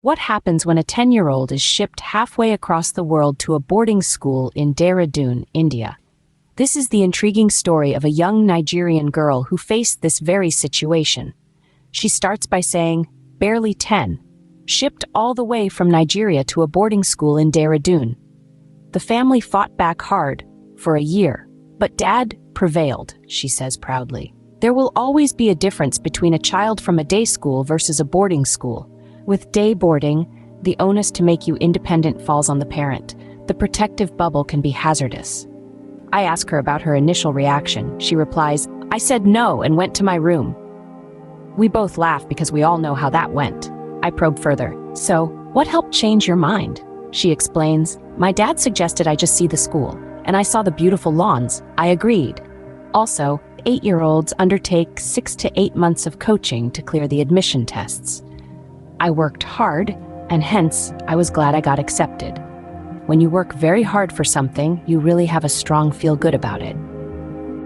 What happens when a 10-year-old is shipped halfway across the world to a boarding school in Dehradun, India? This is the intriguing story of a young Nigerian girl who faced this very situation. She starts by saying, barely 10, shipped all the way from Nigeria to a boarding school in Dehradun. The family fought back hard for a year, but Dad prevailed, she says proudly. There will always be a difference between a child from a day school versus a boarding school. With day boarding, the onus to make you independent falls on the parent. The protective bubble can be hazardous. I ask her about her initial reaction. She replies, I said no and went to my room. We both laugh because we all know how that went. I probe further. So, what helped change your mind? She explains, my dad suggested I just see the school, and I saw the beautiful lawns. I agreed. Also, 8-year-olds undertake 6 to 8 months of coaching to clear the admission tests. I worked hard, and hence, I was glad I got accepted. When you work very hard for something, you really have a strong feel-good about it.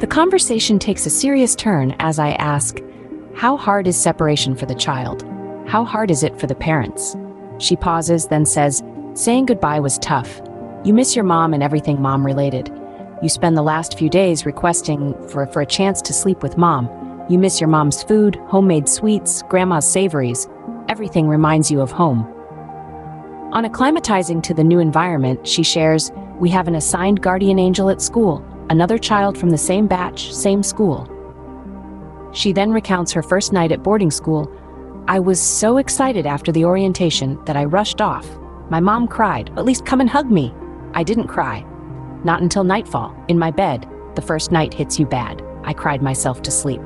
The conversation takes a serious turn as I ask, how hard is separation for the child? How hard is it for the parents? She pauses, then says, saying goodbye was tough. You miss your mom and everything mom-related. You spend the last few days requesting for a chance to sleep with mom. You miss your mom's food, homemade sweets, grandma's savories. Everything reminds you of home. On acclimatizing to the new environment, she shares, we have an assigned guardian angel at school, another child from the same batch, same school. She then recounts her first night at boarding school. I was so excited after the orientation that I rushed off. My mom cried, at least come and hug me. I didn't cry. Not until nightfall, in my bed. The first night hits you bad. I cried myself to sleep.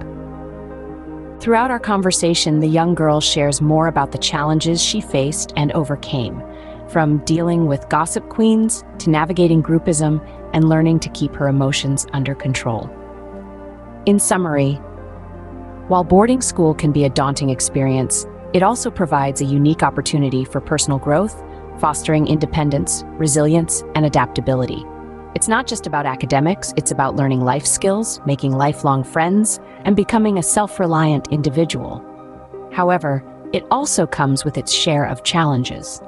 Throughout our conversation, the young girl shares more about the challenges she faced and overcame, from dealing with gossip queens to navigating groupism and learning to keep her emotions under control. In summary, while boarding school can be a daunting experience, it also provides a unique opportunity for personal growth, fostering independence, resilience, and adaptability. It's not just about academics, it's about learning life skills, making lifelong friends, and becoming a self-reliant individual. However, it also comes with its share of challenges.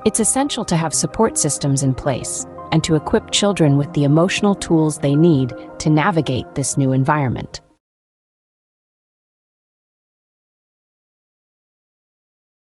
It's essential to have support systems in place and to equip children with the emotional tools they need to navigate this new environment.